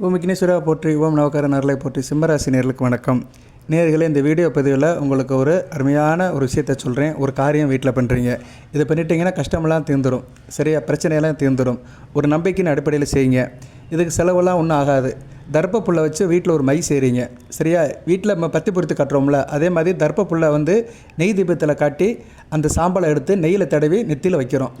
ஓம் விக்னேஸ்வரா போற்றி, ஓம் நவகார நரலை போற்றி. சிம்மராசி நேர்களுக்கு வணக்கம். நேர்களே, இந்த வீடியோ பதிவில் உங்களுக்கு ஒரு அருமையான ஒரு விஷயத்தை சொல்கிறேன். ஒரு காரியம் வீட்டில் பண்ணுறீங்க, இதை பண்ணிட்டீங்கன்னா கஷ்டமெல்லாம் தீர்ந்துடும், சரியா? பிரச்சனையெல்லாம் தீர்ந்துடும். ஒரு நம்பிக்கையின் அடிப்படையில் செய்யுங்க. இதுக்கு செலவெல்லாம் ஒன்றும் ஆகாது. தர்ப்ப புல்லை வச்சு வீட்டில் ஒரு மை செய்கிறீங்க, சரியா? வீட்டில் நம்ம பத்தி பொறுத்து கட்டுறோம்ல, அதே மாதிரி தர்ப்ப புல்லை நெய் தீபத்தில் காட்டி அந்த சாம்பலை எடுத்து நெய்யில் தடவி நெத்தியில் வைக்கிறோம்.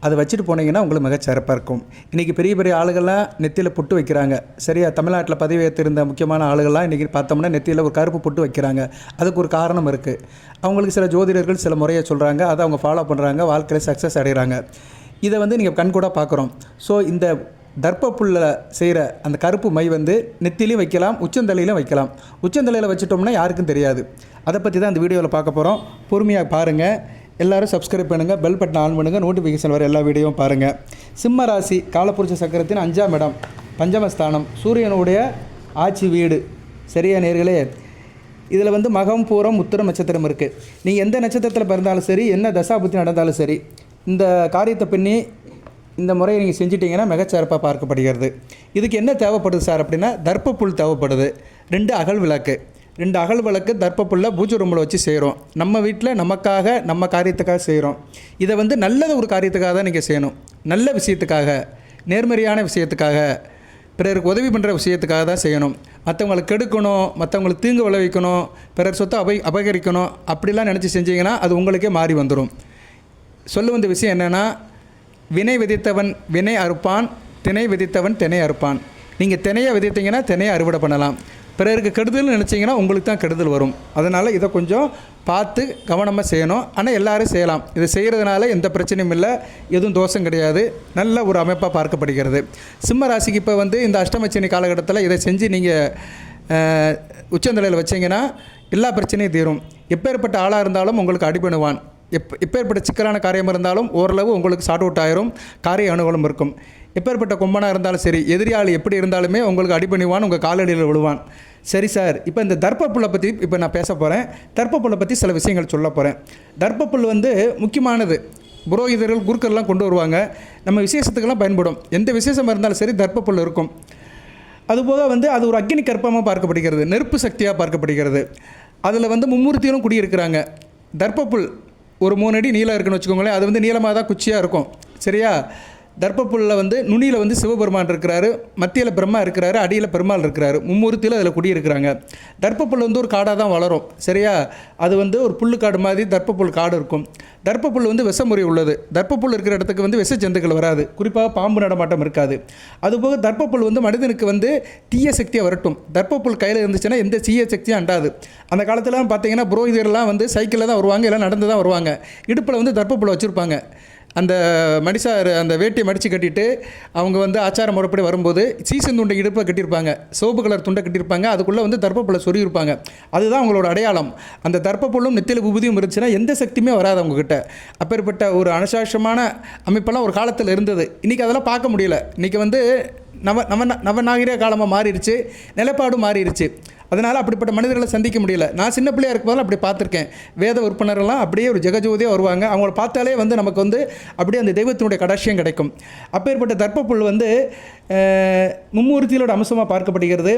அதை வச்சுட்டு போனீங்கன்னா உங்களுக்கு மிகச்சிறப்பாக இருக்கும். இன்றைக்கி பெரிய பெரிய ஆளுகள்லாம் நெத்தியில் புட்டு வைக்கிறாங்க, சரியா? தமிழ்நாட்டில் பதவி ஏற்றிருந்த முக்கியமான ஆளுகள்லாம் இன்றைக்கி பார்த்தோம்னா நெத்தியில் ஒரு கருப்பு புட்டு வைக்கிறாங்க. அதுக்கு ஒரு காரணம் இருக்குது. அவங்களுக்கு சில ஜோதிடர்கள் சில முறையை சொல்கிறாங்க, அதை அவங்க ஃபாலோ பண்ணுறாங்க, வாழ்க்கையில் சக்ஸஸ் அடைகிறாங்க. இதை நீங்கள் கண்கூட பார்க்குறோம். ஸோ இந்த தர்ப்ப புல்லில் செய்கிற அந்த கருப்பு மை நெத்திலையும் வைக்கலாம், உச்சந்தலையிலும் வைக்கலாம். உச்சந்தலையில் வச்சுட்டோம்னா யாருக்கும் தெரியாது. அதை பற்றி தான் இந்த வீடியோவில் பார்க்க போகிறோம். பொறுமையாக பாருங்கள். எல்லோரும் சப்ஸ்கிரைப் பண்ணுங்கள், பெல் பட்டன் ஆன் பண்ணுங்கள், நோட்டிஃபிகேஷன் வர எல்லா வீடியோவும் பாருங்கள். சிம்ம ராசி காலப்புருஷ சக்கரத்தின் 5ஆம் இடம், பஞ்சமஸ்தானம், சூரியனுடைய ஆட்சி வீடு, சரியா நேர்களே? இதில் மகம், பூரம், உத்திரம் நட்சத்திரம் இருக்குது. நீங்கள் எந்த நட்சத்திரத்தில் பிறந்தாலும் சரி, என்ன தசாபுத்தி நடந்தாலும் சரி, இந்த காரியத்தை பண்ணி இந்த முறையை நீங்கள் செஞ்சிட்டிங்கன்னா மிகச்சிறப்பாக பார்க்கப்படுகிறது. இதுக்கு என்ன தேவைப்படுது சார் அப்படின்னா, தர்ப்ப புல் தேவைப்படுது. 2 அகல் விளக்கு, 2 அகல் விளக்கு தர்ப்ப புல்லை பூஜை ரூமில் வச்சு செய்கிறோம். நம்ம வீட்டில் நமக்காக, நம்ம காரியத்துக்காக செய்கிறோம். இதை நல்லது ஒரு காரியத்துக்காக தான் நீங்கள் செய்யணும். நல்ல விஷயத்துக்காக, நேர்மறையான விஷயத்துக்காக, பிறருக்கு உதவி பண்ணுற விஷயத்துக்காக தான் செய்யணும். மற்றவங்களை கெடுக்கணும், மற்றவங்களுக்கு தீங்கு விளைவிக்கணும், பிறர் சொத்தை அபகரிக்கணும் அப்படிலாம் நினச்சி செஞ்சீங்கன்னா அது உங்களுக்கே மாறி வந்துடும். சொல்ல வந்த விஷயம் என்னென்னா, வினை விதைத்தவன் வினை அறுப்பான், திணை விதைத்தவன் திணை அறுப்பான். நீங்கள் திணையை விதைத்தீங்கன்னா திணையை அறுவடை பண்ணலாம். பிறருக்கு கெடுதல்னு நினச்சிங்கன்னா உங்களுக்கு தான் கெடுதல் வரும். அதனால் இதை கொஞ்சம் பார்த்து கவனமாக செய்யணும். ஆனால் எல்லோரும் செய்யலாம். இதை செய்கிறதுனால எந்த பிரச்சனையும் இல்லை, எதுவும் தோஷம் கிடையாது. நல்ல ஒரு அமைப்பாக பார்க்கப்படுகிறது. சிம்ம ராசிக்கு இப்போ இந்த அஷ்டமச்சனி காலகட்டத்தில் இதை செஞ்சு நீங்கள் உச்சந்தலையில் வச்சிங்கன்னா எல்லா பிரச்சனையும் தீரும். எப்பேற்பட்ட ஆளாக இருந்தாலும் உங்களுக்கு அடிபணுவான். எப்பேற்பட்ட சிக்கலான காரியம் இருந்தாலும் ஓரளவு உங்களுக்கு சார்ட் அவுட் ஆயிரும், காரிய அனுகூலம் இருக்கும். எப்பேற்பட்ட கொம்பனாக இருந்தாலும் சரி, எதிரியாள் எப்படி இருந்தாலுமே உங்களுக்கு அடிபணிவான், உங்கள் காலடியில் விழுவான். சரி சார், இப்போ இந்த தர்ப்ப புல்லை பற்றி இப்போ நான் பேச போகிறேன். தர்ப்ப புல்லை பற்றி சில விஷயங்கள் சொல்ல போகிறேன். தர்ப்ப புல் முக்கியமானது. புரோகிதர்கள், குருக்கள்லாம் கொண்டு வருவாங்க. நம்ம விசேஷத்துக்கெல்லாம் பயன்படும். எந்த விசேஷமாக இருந்தாலும் சரி தர்ப்ப புல் இருக்கும். அதுபோக அது ஒரு அக்னி கற்பமாக பார்க்கப்படுகிறது, நெருப்பு சக்தியாக பார்க்கப்படுகிறது. அதில் மும்மூர்த்திகளும் குடியிருக்கிறாங்க. தர்ப்ப புல் ஒரு 3 அடி நீளம் இருக்குன்னு வச்சுக்கோங்களேன். அது நீளமாக தான் குச்சியாக இருக்கும், சரியா? தர்ப்பப்புல்லில் நுனியில் சிவபெருமான் இருக்கிறாரு, மத்தியில் பிரம்மா இருக்கிறாரு, அடியில் பெருமாள் இருக்கிறாரு. மும்மூர்த்தியில் அதில் குடியிருக்கிறாங்க. தர்ப்பப்புல் ஒரு காடாக தான் வளரும், சரியா? அது ஒரு புல்லுக்காடு மாதிரி தர்ப்பப்புல் காடு இருக்கும். தர்ப்பப்புல் விஷமுறை உள்ளது. தர்ப்பப்புல் இருக்கிற இடத்துக்கு விஷ ஜந்துக்கள் வராது, குறிப்பாக பாம்பு நடமாட்டம் இருக்காது. அதுபோக தர்ப்பப்புல் மனிதனுக்கு தீய சக்தியை வரட்டும். தர்ப்பப்புல் கையில் இருந்துச்சுன்னா எந்த தீய சக்தியும் அண்டாது. அந்த காலத்துலலாம் பார்த்தீங்கன்னா புரோகிதர்லாம் சைக்கிளில் தான் வருவாங்க, எல்லாம் நடந்து தான் வருவாங்க. இடுப்பில் தர்ப்பப்புல்லை வச்சுருப்பாங்க. அந்த மடிசார் அந்த வேட்டியை மடித்து கட்டிட்டு அவங்க ஆச்சார முறைப்படி வரும்போது சீசன் துண்டை இடுப்பை கட்டியிருப்பாங்க, சிவப்பு கலர் துண்டை கட்டியிருப்பாங்க. அதுக்குள்ளே தர்ப்பப்புல்லை சொருகியிருப்பாங்க. அதுதான் அவங்களோட அடையாளம். அந்த தர்ப்பப்புல்லும் நெத்தியில் விபூதியும் இருந்துச்சுன்னா எந்த சக்தியுமே வராது அவங்கக்கிட்ட. அப்பேற்பட்ட ஒரு அனுசாசமான அமைப்பெல்லாம் ஒரு காலத்தில் இருந்தது. இன்றைக்கி அதெல்லாம் பார்க்க முடியல. இன்றைக்கி நவநாகரிக காலமாக மாறிடுச்சு, நிலைப்பாடும் மாறிடுச்சு. அதனால் அப்படிப்பட்ட மனிதர்களை சந்திக்க முடியல. நான் சின்ன பிள்ளையாக இருக்கும்போது அப்படி பார்த்துருக்கேன். வேத உறுப்பினரெல்லாம் அப்படியே ஒரு ஜெகஜோதியாக வருவாங்க. அவங்கள பார்த்தாலே நமக்கு அப்படியே அந்த தெய்வத்தினுடைய கடாட்சியம் கிடைக்கும். அப்பேற்பட்ட தர்ப்பப்புல் மும்மூர்த்திகளோட அம்சமாக பார்க்கப்படுகிறது.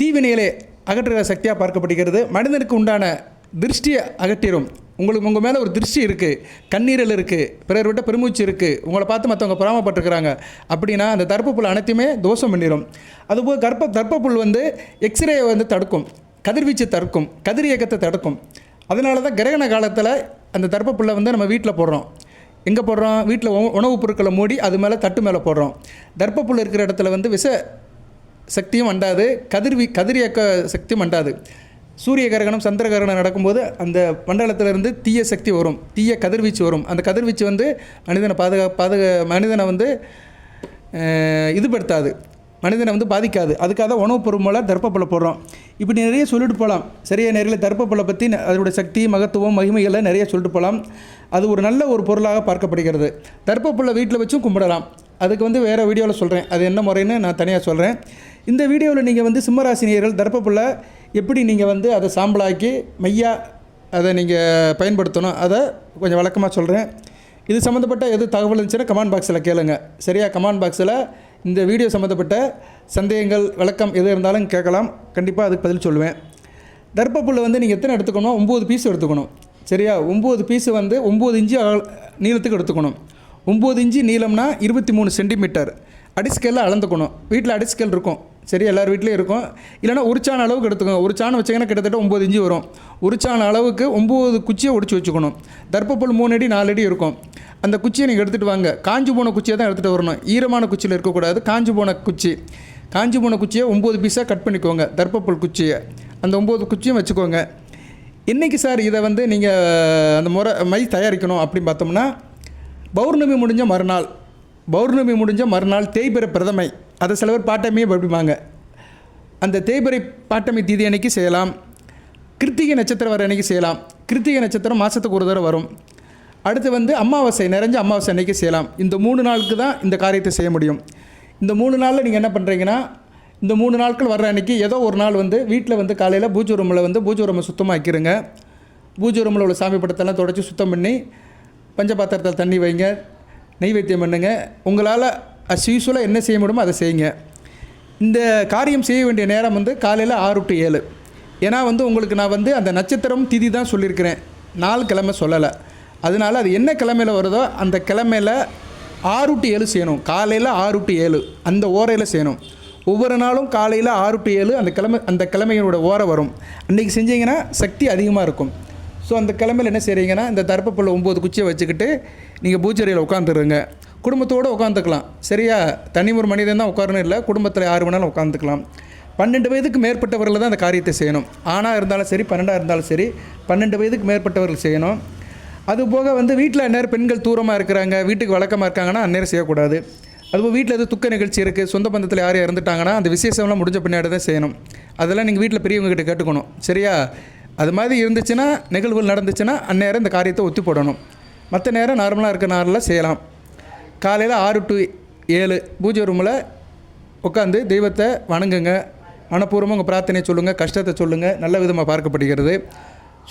தீவினையிலே அகற்றுகிற சக்தியாக பார்க்கப்படுகிறது. மனிதனுக்கு உண்டான திருஷ்டியை அகற்றிடும். உங்கள் மேலே ஒரு திருஷ்டி இருக்குது, கண்ணீரல் இருக்குது, பிறர் விட்ட பெருமூச்சு இருக்குது, உங்களை பார்த்து மற்றவங்க பொறாமப்பட்டிருக்கிறாங்க அப்படின்னா அந்த தர்ப்பப்புல் அனைத்துமே தோஷம் பண்ணிடும். அதுபோல் தர்ப்பப்புல் எக்ஸ்ரேயை தடுக்கும், கதிர்வீச்சு தடுக்கும், கதிர் இயக்கத்தை தடுக்கும். அதனால தான் கிரகண காலத்தில் அந்த தர்ப்பப்புல்லை நம்ம வீட்டில் போடுறோம். எங்கே போடுறோம்? வீட்டில் உணவுப் பொருட்களை மூடி அது மேலே தட்டு மேலே போடுறோம். தர்ப்பப்புல் இருக்கிற இடத்துல விஷ சக்தியும் அண்டாது, கதிர் இயக்க சக்தியும் அண்டாது. சூரிய கிரகணம், சந்திர கிரகணம் நடக்கும்போது அந்த மண்டலத்திலிருந்து தீய சக்தி வரும், தீய கதிர்வீச்சு வரும். அந்த கதிர்வீச்சு மனிதனை மனிதனை இதுபடுத்தாது, மனிதனை பாதிக்காது. அதுக்காக தான் உணவுப் பொருள் மூலம் தர்ப்பப்புல்லை போடுறோம். இப்படி நிறைய சொல்லிட்டு போகலாம், சரியா நேரில் தர்ப்பப்புல்லை பற்றி அதோடய சக்தி, மகத்துவம், மகிமைகளை நிறைய சொல்லிட்டு போகலாம். அது ஒரு நல்ல ஒரு பொருளாக பார்க்கப்படுகிறது. தர்ப்பப்புல்லை வீட்டில் வச்சும் கும்பிடலாம். அதுக்கு வேறு வீடியோவில் சொல்கிறேன், அது என்ன முறைன்னு நான் தனியாக சொல்கிறேன். இந்த வீடியோவில் நீங்கள் சிம்மராசினியர்கள் தர்ப்பப்புல்லை எப்படி நீங்கள் அதை சாம்பலாக்கி மையாக அதை நீங்கள் பயன்படுத்தணும், அதை கொஞ்சம் விளக்கமாக சொல்கிறேன். இது சம்மந்தப்பட்ட எது தகவல் இருந்துச்சுன்னா கமெண்ட் பாக்ஸில் கேளுங்க, சரியா? கமெண்ட் பாக்ஸில் இந்த வீடியோ சம்மந்தப்பட்ட சந்தேகங்கள் விளக்கம் எது இருந்தாலும் கேட்கலாம், கண்டிப்பாக அதுக்கு பதில் சொல்லுவேன். தர்ப்பப்புல் வந்து நீங்கள் எத்தனை எடுத்துக்கணும்? 9 பீஸ் எடுத்துக்கணும். சரியா? 9 பீஸு வந்து 9 இன்ச்சு நீளத்துக்கு எடுத்துக்கணும். 9 இன்ச்சு நீளம்னா 23 சென்டிமீட்டர். அடிஸ்கேலில் அளந்துக்கணும். வீட்டில் அடிஸ்கேல் இருக்கும், சரி, எல்லார் வீட்லேயும் இருக்கும். இல்லைனா ஒரு சாண அளவுக்கு எடுத்துக்கோங்க. ஒரு சாணம் வச்சிங்கன்னா கிட்டத்தட்ட 9 இன்ச்சு வரும். ஒரு சாண அளவுக்கு 9 குச்சியை ஒடிச்சு வச்சுக்கணும். தர்ப்பப்புல் 3 அடி 4 அடி இருக்கும். அந்த குச்சியை நீங்கள் எடுத்துகிட்டு வாங்க. காஞ்சி போன குச்சியை தான் எடுத்துகிட்டு வரணும். ஈரமான குச்சியில் இருக்கக்கூடாது. காஞ்சி போன குச்சியை 9 பீஸாக கட் பண்ணிக்கோங்க. தர்ப்பப்புல் குச்சியை அந்த 9 குச்சியும் வச்சுக்கோங்க. இன்றைக்கி சார் இதை வந்து நீங்கள் அந்த மை தயாரிக்கணும் அப்படின்னு பார்த்தோம்னா, பௌர்ணமி முடிஞ்ச மறுநாள் தேய்பிறை பிரதமை, அதை சில பேர் பாட்டமையே படிப்பாங்க. அந்த தேய்பிறை பாட்டமை தீதி அன்னைக்கு செய்யலாம். கிருத்திகை நட்சத்திரம் வர அன்றைக்கி செய்யலாம். கிருத்திகை நட்சத்திரம் மாதத்துக்கு ஒரு தடவை வரும். அடுத்து வந்து அமாவாசை, நிறைஞ்ச அமாவாசை அன்றைக்கி செய்யலாம். இந்த 3 நாளுக்கு தான் இந்த காரியத்தை செய்ய முடியும். இந்த 3 நாளில் நீங்கள் என்ன பண்ணுறீங்கன்னா, இந்த 3 நாட்கள் வர்ற அன்றைக்கி ஏதோ ஒரு நாள் வந்து வீட்டில் வந்து காலையில் பூஜை ரூமை சுத்தமாக வைக்கிறங்க. பூஜை ரூமில் உள்ள சாமி படத்தெல்லாம் தொடச்சி சுத்தம் பண்ணி பஞ்சபாத்திரத்தில் தண்ணி வைங்க, நெய்வேத்தியம் பண்ணுங்க. உங்களால் அஸ் யூஸ்வலாக என்ன செய்ய முடியுமோ அதை செய்யுங்க. இந்த காரியம் செய்ய வேண்டிய நேரம் வந்து காலையில் 6 to 7. ஏன்னா வந்து உங்களுக்கு நான் வந்து அந்த நட்சத்திரம் திதி தான் சொல்லியிருக்கிறேன், 4 கிழமை சொல்லலை. அதனால் அது என்ன கிழமையில் வருதோ அந்த கிழமையில் 6 to 7 செய்யணும். காலையில் 6 to 7 அந்த ஓரையில் செய்யணும். ஒவ்வொரு நாளும் காலையில் 6 to 7 அந்த கிழமையோட ஓரை வரும். அன்றைக்கி செஞ்சீங்கன்னா சக்தி அதிகமாக இருக்கும். ஸோ அந்த கிழமையில் என்ன செய்கிறீங்கன்னா, இந்த தர்ப்பப்புல் 9 குச்சியை வச்சுக்கிட்டு நீங்கள் பூஜையில் உட்காந்துருங்க. குடும்பத்தோடு உட்காந்துக்கலாம். சரியா? தனி ஒரு மனிதன் தான் உட்காரணும் இல்லை, குடும்பத்தில் 6 மணி நேரம் உட்காந்துக்கலாம். 12 வயதுக்கு மேற்பட்டவர்கள் தான் அந்த காரியத்தை செய்யணும். ஆணாக இருந்தாலும் சரி, 12 இருந்தாலும் சரி, 12 வயதுக்கு மேற்பட்டவர்கள் செய்யணும். அதுபோக வந்து வீட்டில் அந்நேரம் பெண்கள் தூரமாக இருக்கிறாங்க, வீட்டுக்கு வழக்கமாக இருக்காங்கன்னா அந்நேரம் செய்யக்கூடாது. அதுபோல் வீட்டில் எதுவும் துக்க நிகழ்ச்சி இருக்குது, சொந்த பந்தத்தில் யாரும் இறந்துட்டாங்கன்னா அந்த விசேஷம்லாம் முடிஞ்ச பின்னாடி தான் செய்யணும். அதெல்லாம் நீங்கள் வீட்டில் பெரியவங்ககிட்ட கேட்டுக்கணும். சரியா? அது மாதிரி இருந்துச்சுன்னா, நிகழ்வுகள் நடந்துச்சுன்னா அந்நேரம் இந்த காரியத்தை ஒத்தி போடணும். மற்ற நேரம் நார்மலாக இருக்க நாளில் செய்யலாம். காலையில் 6 to 7 பூஜை ரூமில் உட்காந்து தெய்வத்தை வணங்குங்க. மனப்பூர்வமாக உங்கள் பிரார்த்தனையை சொல்லுங்கள், கஷ்டத்தை சொல்லுங்கள். நல்ல விதமாக பார்க்கப்படுகிறது.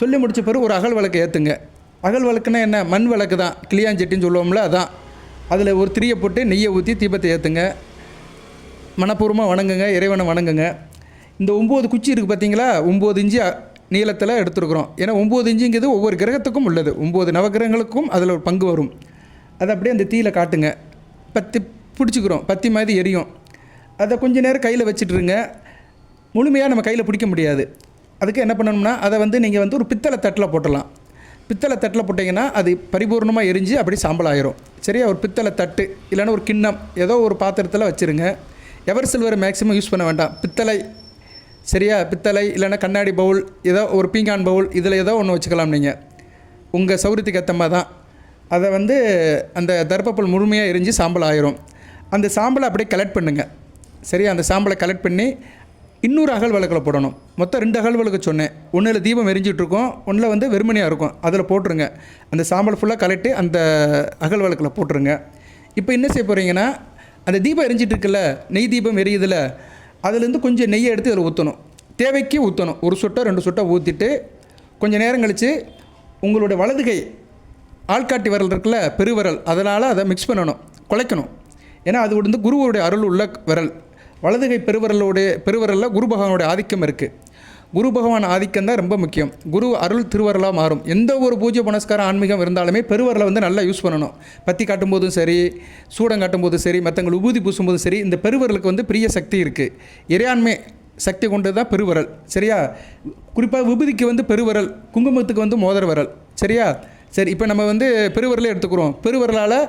சொல்லி முடித்த பிறகு ஒரு அகல் விளக்கு ஏற்றுங்க. அகல் விளக்குன்னா என்ன? மண் விளக்கு தான், கிளியாஞ்சட்டின்னு சொல்லுவோம்ல, அதான். அதில் ஒரு திரியை போட்டு நெய்யை ஊற்றி தீபத்தை ஏற்றுங்க. மனப்பூர்வமாக வணங்குங்க, இறைவனை வணங்குங்க. இந்த 9 குச்சி இருக்குது பார்த்தீங்களா, 9 இன்ச்சு நீளத்தில் எடுத்துருக்குறோம். ஏன்னா 9 இன்ச்சுங்கிறது ஒவ்வொரு கிரகத்துக்கும் உள்ளது. 9 நவகிரகங்களுக்கும் அதில் ஒரு பங்கு வரும். அதை அப்படியே அந்த தீயில் காட்டுங்க. பத்தி பிடிச்சிக்கிறோம், பத்தி மாதிரி எரியும். அதை கொஞ்சம் நேரம் கையில் வச்சுட்டுருங்க. முழுமையாக நம்ம கையில் பிடிக்க முடியாது. அதுக்கு என்ன பண்ணணும்னா, அதை வந்து நீங்கள் வந்து ஒரு பித்தளை தட்டில் போட்டலாம். பித்தளை தட்டில் போட்டிங்கன்னா அது பரிபூர்ணமாக எரிஞ்சு அப்படி சாம்பல் ஆயிரும். சரியா? ஒரு பித்தளை தட்டு இல்லைன்னா ஒரு கிண்ணம் ஏதோ ஒரு பாத்திரத்தில் வச்சுருங்க. எவர் சில்வர் மேக்ஸிமம் யூஸ் பண்ண வேண்டாம், பித்தளை. சரியா? பித்தளை இல்லைன்னா கண்ணாடி பவுல், ஏதோ ஒரு பீங்கான் பவுல், இதில் ஏதோ ஒன்று வச்சுக்கலாம். நீங்கள் உங்கள் சௌரியத்துக்கு ஏற்ற மாதிரி தான். அதை வந்து அந்த தர்ப்பப்புல் முழுமையாக எரிஞ்சு சாம்பல் ஆயிரும். அந்த சாம்பலை அப்படியே கலெக்ட் பண்ணுங்கள். சரியா? அந்த சாம்பலை கலெக்ட் பண்ணி இன்னொரு அகல் விளக்கில் போடணும். மொத்தம் 2 அகல் விளக்கு சொன்னேன். ஒன்றில் தீபம் எரிஞ்சிட்ருக்கோம், ஒன்றில் வந்து வெறுமனையாக இருக்கும். அதில் போட்டுருங்க. அந்த சாம்பல் ஃபுல்லாக கலெக்ட்டு அந்த அகல் விளக்கில் போட்டுருங்க. இப்போ என்ன செய்ய போகிறீங்கன்னா, அந்த தீபம் எரிஞ்சிட்ருக்குல்ல, நெய் தீபம் எரியுதில்ல, அதுலேருந்து கொஞ்சம் நெய்யை எடுத்து அதில் ஊற்றணும். தேவைக்கு ஊற்றணும். 1 சொட்டோ 2 சொட்டோ ஊற்றிட்டு கொஞ்சம் நேரம் கழித்து உங்களுடைய வலதுகை ஆள்காட்டி விரல் இருக்குல்ல, பெருவிரல், அதனால் அதை மிக்ஸ் பண்ணணும், குலைக்கணும். ஏன்னா அது வந்து குருவுடைய அருள் உள்ள விரல். வலதுகை பெருவிரலில் குரு பகவானுடைய ஆதிக்கம் இருக்குது. குரு பகவான் ஆதிக்கம் தான் ரொம்ப முக்கியம். குரு அருள் திருவரலாக மாறும். எந்த ஒரு பூஜை புனஸ்காரம் ஆன்மீகம் இருந்தாலுமே பெருவரலை வந்து நல்லா யூஸ் பண்ணணும். பத்தி காட்டும்போதும் சரி, சூடம் காட்டும்போதும் சரி, மற்றவங்க உபூதி பூசும்போதும் சரி, இந்த பெருவரலுக்கு வந்து பெரிய சக்தி இருக்குது. இறையாண்மை சக்தி கொண்டு தான் பெருவரல். சரியா? குறிப்பாக விபூதிக்கு வந்து பெருவரல், குங்குமத்துக்கு வந்து மோதிர விரல். சரியா? சரி, இப்போ நம்ம வந்து பெருவரலே எடுத்துக்கிறோம். பெருவரலால்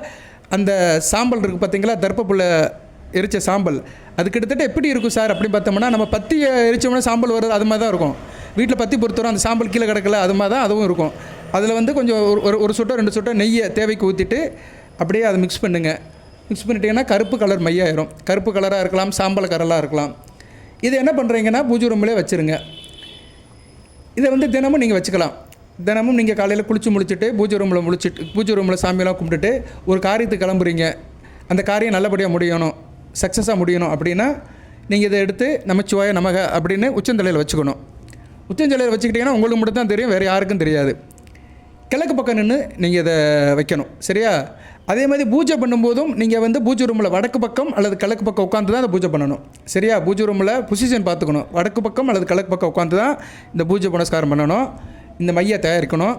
அந்த சாம்பல் இருக்குது பார்த்தீங்களா, தர்ப்பப்புல்ல எரிச்ச சாம்பல், அது கிட்டத்தட்ட எப்படி இருக்கும் சார் அப்படின்னு பார்த்தோம்னா, நம்ம பத்தி எரிச்சோம்னா சாம்பல் வருது, அது மாதிரி தான் இருக்கும். வீட்டில் பத்தி பொறுத்தவரை அந்த சாம்பல் கீழே கிடக்கல, அது மாதிரி தான் அதுவும் இருக்கும். அதில் வந்து கொஞ்சம் ஒரு சொட்டோ 2 சொட்டோ நெய்யை தேவைக்கு ஊற்றிட்டு அப்படியே அதை மிக்ஸ் பண்ணுங்கள். மிக்ஸ் பண்ணிட்டீங்கன்னா கருப்பு கலர் மையாயிரும். கருப்பு கலராக இருக்கலாம், சாம்பல் கலராக இருக்கலாம். இதை என்ன பண்ணுறீங்கன்னா பூஜை ரூம்லேயே வச்சுருங்க. இதை வந்து தினமும் நீங்கள் வச்சுக்கலாம். தினமும் நீங்கள் காலையில் குளித்து முடிச்சுட்டு பூஜை ரூமில் சாமியெல்லாம் கும்பிட்டுட்டு ஒரு காரியத்துக்கு கிளம்புறீங்க. அந்த காரியம் நல்லபடியாக முடியணும், சக்ஸஸாக முடியணும் அப்படின்னா நீங்கள் இதை எடுத்து நமச்சிவாய நமக அப்படின்னு உச்சந்தலையில் வச்சுக்கணும். உச்சந்தலையில் வச்சுக்கிட்டிங்கன்னா உங்களுக்கு மட்டும் தான் தெரியும், வேறு யாருக்கும் தெரியாது. கிழக்கு பக்கம் நின்று நீங்கள் இதை வைக்கணும். சரியா? அதே மாதிரி பூஜை பண்ணும்போதும் நீங்கள் வந்து பூஜை ரூமில் வடக்கு பக்கம் அல்லது கிழக்கு பக்கம் உட்காந்து தான் அந்த பூஜை பண்ணணும். சரியா? பூஜை ரூமில் பொசிஷன் பார்த்துக்கணும். வடக்கு பக்கம் அல்லது கிழக்கு பக்கம் உட்காந்து தான் இந்த பூஜை புனஸ்காரம் பண்ணணும். இந்த மையை தயாரிக்கணும்.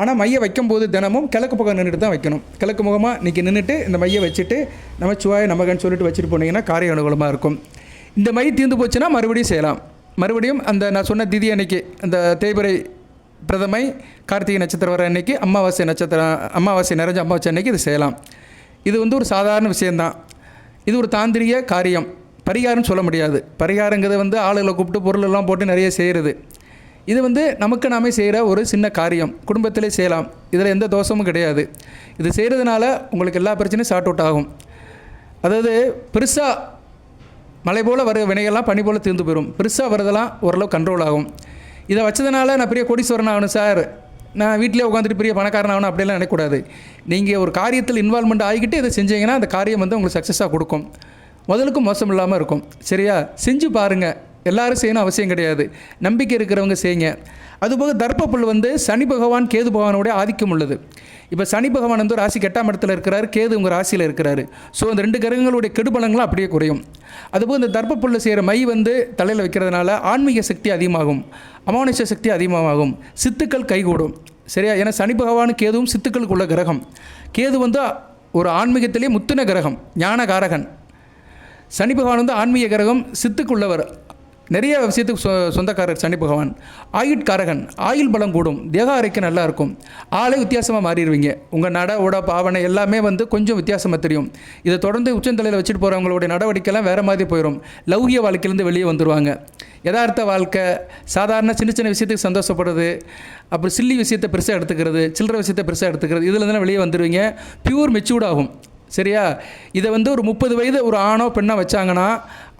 ஆனால் மையை வைக்கும்போது தினமும் கிழக்கு பக்கம் நின்றுட்டு தான் வைக்கணும். கிழக்கு முகமாக இன்றைக்கி நின்றுட்டு இந்த மையை வச்சுட்டு நமச்சிவாய நமகன்னு சொல்லிட்டு வச்சுட்டு போனீங்கன்னா காரிய அனுகூலமாக இருக்கும். இந்த மை தீர்ந்து போச்சுன்னா மறுபடியும் செய்யலாம். மறுபடியும் அந்த நான் சொன்ன திதி அன்னைக்கு அந்த தேய்பிறை பிரதமை கார்த்திகை நட்சத்திரம் வர அன்னைக்கு அமாவாசை நட்சத்திரம் அமாவாசை நிறைஞ்ச அமாவாசை அன்னைக்கு இது செய்யலாம். இது வந்து ஒரு சாதாரண விஷயந்தான். இது ஒரு தாந்திரிக காரியம். பரிகாரம்னு சொல்ல முடியாது. பரிகாரங்கிறது வந்து ஆளுகளை கூப்பிட்டு பொருளெல்லாம் போட்டு நிறைய செய்கிறது. இது வந்து நமக்கு நாமே செய்கிற ஒரு சின்ன காரியம். குடும்பத்திலே செய்யலாம். இதில் எந்த தோஷமும் கிடையாது. இது செய்கிறதுனால உங்களுக்கு எல்லா பிரச்சனையும் சார்ட் அவுட் ஆகும். அதாவது பெருசாக மழை போல் வர வினைகள்லாம் பனி போல் தீர்ந்து போயிடும். பெருசாக வரதெல்லாம் ஓரளவு கண்ட்ரோல் ஆகும். இதை வச்சதுனால நான் பெரிய கோடீஸ்வரன் ஆகணும் சார், நான் வீட்டிலே உட்காந்துட்டு பெரிய பணக்காரன் ஆகணும் அப்படிலாம் நினைக்கக்கூடாது. நீங்கள் ஒரு காரியத்தில் இன்வால்மெண்ட் ஆகிக்கிட்டு இதை செஞ்சீங்கன்னா அந்த காரியம் வந்து உங்களுக்கு சக்ஸஸாக கொடுக்கும். முதலுக்கும் மோசம் இல்லாமல் இருக்கும். சரியா? செஞ்சு பாருங்கள். எல்லோரும் செய்யணும் அவசியம் கிடையாது. நம்பிக்கை இருக்கிறவங்க செய்யுங்க. அதுபோக தர்ப்பப்புல் வந்து சனி பகவான் கேது பகவானோடைய ஆதிக்கம் உள்ளது. இப்போ சனி பகவான் வந்து ராசிக்கு 8ஆம் இடத்துல இருக்கிறார், கேது உங்கள் ராசியில் இருக்கிறார். ஸோ அந்த 2 கிரகங்களுடைய கெடுபலங்களும் அப்படியே குறையும். அதுபோல் இந்த தர்ப்பப்புல்ல செய்கிற மை வந்து தலையில் வைக்கிறதுனால ஆன்மீக சக்தி அதிகமாகும், அமானுஷ சக்தி அதிகமாகும், சித்துக்கள் கைகூடும். சரியா? ஏன்னா சனி பகவான் கேதுவும் சித்துக்களுக்கு உள்ள கிரகம். கேது வந்து ஒரு ஆன்மீகத்திலே முத்தின கிரகம், ஞானகாரகன். சனி பகவான் வந்து ஆன்மீக கிரகம், சித்துக்குள்ளவர், நிறைய விஷயத்துக்கு சொந்தக்காரர் சனி பகவான். ஆயுட்காரகன், ஆயுள் பலம் கூடும், தேக ஆரோக்கியம் நல்லா இருக்கும், ஆளே வித்தியாசமாக மாறிடுவீங்க. உங்கள் நட உட பாவனை எல்லாமே வந்து கொஞ்சம் வித்தியாசமாக தெரியும். இதை தொடர்ந்து உச்சந்தலையில் வச்சுட்டு போகிறவங்களுடைய நடவடிக்கைலாம் வேறு மாதிரி போயிடும். லௌகிய வாழ்க்கையிலேருந்து வெளியே வந்துடுவாங்க. யதார்த்த வாழ்க்கை, சாதாரண சின்ன சின்ன விஷயத்துக்கு சந்தோஷப்படுறது, அப்புறம் சில்லி விஷயத்தை பெருசாக எடுத்துக்கிறது, சில்லற விஷயத்தை பெருசாக எடுத்துக்கிறது, இதில் இருந்தாலும் வெளியே வந்துடுவீங்க. பியூர் மெச்சூர்ட் ஆகும். சரியா? இதை வந்து ஒரு 30 வயது ஒரு ஆணோ பெண்ணோ வச்சாங்கன்னா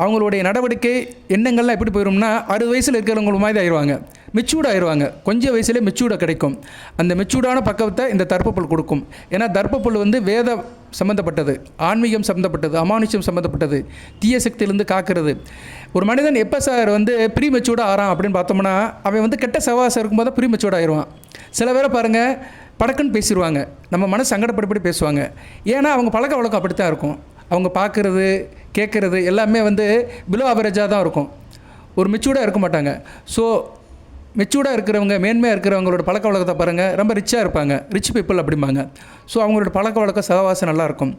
அவங்களுடைய நடவடிக்கை எண்ணங்கள்லாம் எப்படி போயிடும்னா 60 வயசில் இருக்கிறவங்க மாதிரி ஆயிடுவாங்க, மெச்சூர்ட் ஆயிடுவாங்க. கொஞ்சம் வயசுலேயே மெச்சூர்டாக கிடைக்கும். அந்த மெச்சூர்டான பக்கத்தை இந்த தர்ப்பப்புல் கொடுக்கும். ஏன்னா தர்ப்பப்புல் வந்து வேத சம்மந்தப்பட்டது, ஆன்மீகம் சம்மந்தப்பட்டது, அமானுஷம் சம்மந்தப்பட்டது, தீய சக்தியிலேருந்து காக்கிறது. ஒரு மனிதன் எப்போ சார் வந்து ப்ரீ மெச்சூர்டாக ஆறான் அப்படின்னு பார்த்தோம்னா அவன் வந்து கெட்ட சவாசம் இருக்கும்போது தான் ப்ரீ மெச்சூர்ட் ஆயிடுவான். சில பேரை பாருங்கள், படக்குன்னு பேசிடுவாங்க, நம்ம மனசு சங்கடப்படி பேசுவாங்க. ஏன்னா அவங்க பழக்க வழக்கம் அப்படி தான் இருக்கும். அவங்க பார்க்குறது கேட்குறது எல்லாமே வந்து பிலோ ஆவரேஜாக தான் இருக்கும். ஒரு மெச்சூர்டாக இருக்க மாட்டாங்க. ஸோ மெச்சூர்டாக இருக்கிறவங்க, மேன்மையாக இருக்கிறவங்களோட பழக்க வழக்கத்தை பாருங்கள், ரொம்ப ரிச்சாக இருப்பாங்க, ரிச் பீப்புள் அப்படிம்பாங்க. ஸோ அவங்களோட பழக்க வழக்கம் சகவாசம் நல்லாயிருக்கும்.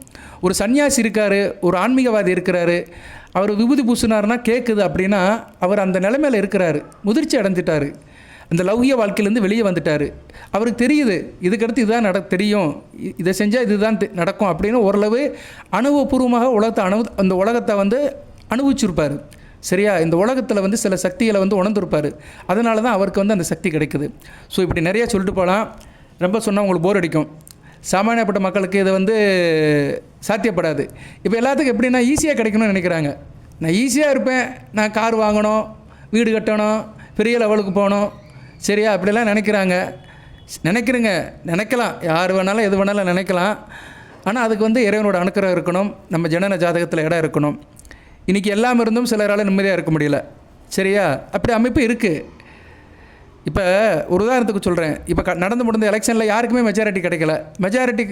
ஒரு சன்னியாசி இருக்கார், ஒரு ஆன்மீகவாதி இருக்கிறாரு, அவர் விபூதி பூசினார்னா கேட்குது அப்படின்னா அவர் அந்த நிலைமையில் இருக்கிறாரு, முதிர்ச்சி அடைஞ்சிட்டார், அந்த லௌகிய வாழ்க்கையிலேருந்து வெளியே வந்துட்டார். அவருக்கு தெரியுது இதுக்கடுத்து இதுதான் தெரியும், இதை செஞ்சால் இதுதான் நடக்கும் அப்படின்னு ஓரளவு அனுபவபூர்வமாக அந்த உலகத்தை வந்து அனுபவிச்சிருப்பார். சரியா? இந்த உலகத்தில் வந்து சில சக்திகளை வந்து உணர்ந்துருப்பார். அதனால தான் அவருக்கு வந்து அந்த சக்தி கிடைக்குது. ஸோ இப்படி நிறையா சொல்லிட்டு போகலாம். ரொம்ப சொன்னால் உங்களுக்கு போர் அடிக்கும். சாமானியப்பட்ட மக்களுக்கு இதை வந்து சாத்தியப்படாது. இப்போ எல்லாத்துக்கும் எப்படின்னா ஈஸியாக கிடைக்கணும்னு நினைக்கிறாங்க. நான் ஈஸியாக இருப்பேன், நான் கார் வாங்கணும், வீடு கட்டணும், பெரிய லெவலுக்கு போகணும், சரியா? அப்படிலாம் நினைக்கிறேங்க, நினைக்கலாம், யார் வேணாலும் எது வேணாலும் நினைக்கலாம். ஆனால் அதுக்கு வந்து இறைவனோட அனுக்கிரகம் இருக்கணும், நம்ம ஜனன ஜாதகத்தில் இடம் இருக்கணும். இன்றைக்கி எல்லாம் இருந்தும் சிலரால் நிம்மதியாக இருக்க முடியல. சரியா? அப்படி அமைப்பு இருக்குது. இப்போ ஒரு உதாரணத்துக்கு சொல்கிறேன். இப்போ நடந்து முடிந்த எலெக்ஷனில் யாருக்குமே மெஜாரிட்டி கிடைக்கல. மெஜாரிட்டி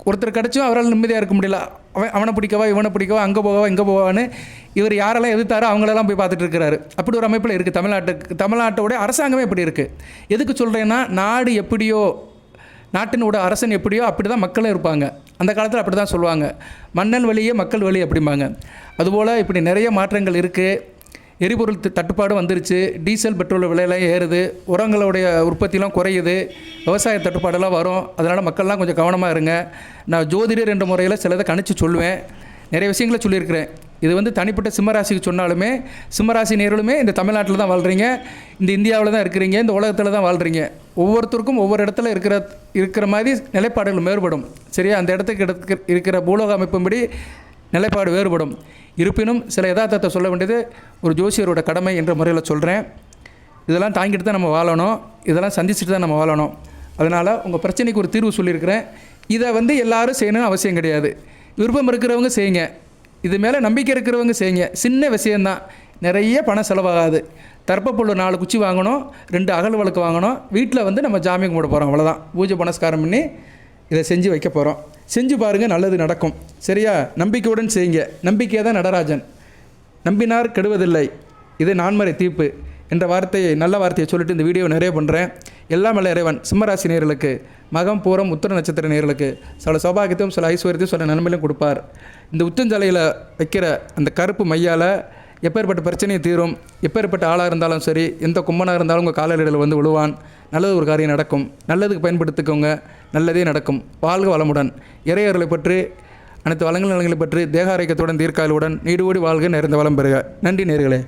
ஒருத்தர் கிடச்சும் அவரால் நிம்மதியாக இருக்க முடியல. அவனை பிடிக்கவா இவனை பிடிக்கவா, அங்கே போகவா இங்கே போவான்னு இவர் யாரெல்லாம் எதிர்த்தாரோ அவங்களெல்லாம் போய் பார்த்துட்டு இருக்கிறாரு. அப்படி ஒரு அமைப்பில் இருக்குது தமிழ்நாட்டோட அரசாங்கமே இப்படி இருக்குது. எதுக்கு சொல்கிறேன்னா, நாடு எப்படியோ, நாட்டினோட அரசன் எப்படியோ அப்படி தான் மக்களும் இருப்பாங்க. அந்த காலத்தில் அப்படி தான் சொல்லுவாங்க, மன்னன் வழியே மக்கள் வழி அப்படிம்பாங்க. அதுபோல் இப்படி நிறைய மாற்றங்கள் இருக்குது. எரிபொருள் தட்டுப்பாடு வந்துருச்சு, டீசல் பெட்ரோல் விலையெல்லாம் ஏறுது, உரங்களுடைய உற்பத்திலாம் குறையுது, விவசாய தட்டுப்பாடெல்லாம் வரும். அதனால் மக்கள்லாம் கொஞ்சம் கவனமாக இருங்க. நான் ஜோதிடர் என்ற முறையில் சிலதை கணிச்சு சொல்லுவேன், நிறைய விஷயங்களை சொல்லியிருக்கிறேன். இது வந்து தனிப்பட்ட சிம்மராசிக்கு சொன்னாலுமே, சிம்மராசி நேர்களுமே இந்த தமிழ்நாட்டில் தான் வாழ்கிறீங்க, இந்த இந்தியாவில் தான் இருக்கிறீங்க, இந்த உலகத்தில் தான் வாழ்கிறீங்க. ஒவ்வொருத்தருக்கும் ஒவ்வொரு இடத்துல இருக்கிற மாதிரி நிலைப்பாடுகள் வேறுபடும். சரியா? அந்த இடத்துக்கு இருக்கிற பூலோக அமைப்பும்படி நிலைப்பாடு வேறுபடும். இருப்பினும் சில யதார்த்தத்தை சொல்ல வேண்டியது ஒரு ஜோசியரோட கடமை என்ற முறையில் சொல்கிறேன். இதெல்லாம் தாங்கிட்டு தான் நம்ம வாழணும், இதெல்லாம் சந்திச்சுட்டு தான் நம்ம வாழணும். அதனால் உங்கள் பிரச்சனைக்கு ஒரு தீர்வு சொல்லியிருக்கிறேன். இதை வந்து எல்லோரும் செய்யணும்னு அவசியம் கிடையாது. விருப்பம் இருக்கிறவங்க செய்யுங்க, இது மேலே நம்பிக்கை இருக்கிறவங்க செய்யுங்க. சின்ன விஷயந்தான், நிறைய பணம் செலவாகாது. தர்ப்பப்புல் 4 குச்சி வாங்கணும், 2 அகல் விளக்கு வாங்கணும். வீட்டில் வந்து நம்ம ஜாமி கும்பிட போகிறோம், அவ்வளோதான். பூஜை புனஸ்காரம் பண்ணி இதை செஞ்சு வைக்க போகிறோம். செஞ்சு பாருங்கள், நல்லது நடக்கும். சரியா? நம்பிக்கையுடன் செய்யுங்க. நம்பிக்கையாக தான் நடராஜன். நம்பினார் கெடுவதில்லை, இது நான்மறை தீர்ப்பு என்ற வார்த்தையை, நல்ல வார்த்தையை சொல்லிட்டு இந்த வீடியோ நிறைய பண்ணுறேன். எல்லாம் வல்ல இறைவன் சிம்மராசி நேயர்களுக்கு, மகம் பூரம் உத்திர நட்சத்திர நேயர்களுக்கு சில சௌபாகியத்தையும் சில ஐஸ்வர்யத்தையும் சில நன்மையிலும் கொடுப்பார். இந்த உச்சந்தலையில் வைக்கிற அந்த கருப்பு மையால் எப்பேற்பட்ட பிரச்சனையும் தீரும். எப்பேற்பட்ட ஆளாக இருந்தாலும் சரி, எந்த கும்பனாக இருந்தாலும் உங்கள் காலடியில் வந்து விழுவான். நல்லது ஒரு காரியம் நடக்கும். நல்லதுக்கு பயன்படுத்திக்கோங்க, நல்லதே நடக்கும். வாழ்க வளமுடன். இறையர்களை பற்றி, அனைத்து வளங்கள் நலங்களை பற்றி தேக ஆரோக்கியத்துடன் தீர்க்காயலுடன் நீடு ஓடி வாழ்க, நிறைந்த வளம் பெறுக. நன்றி நேயர்களே.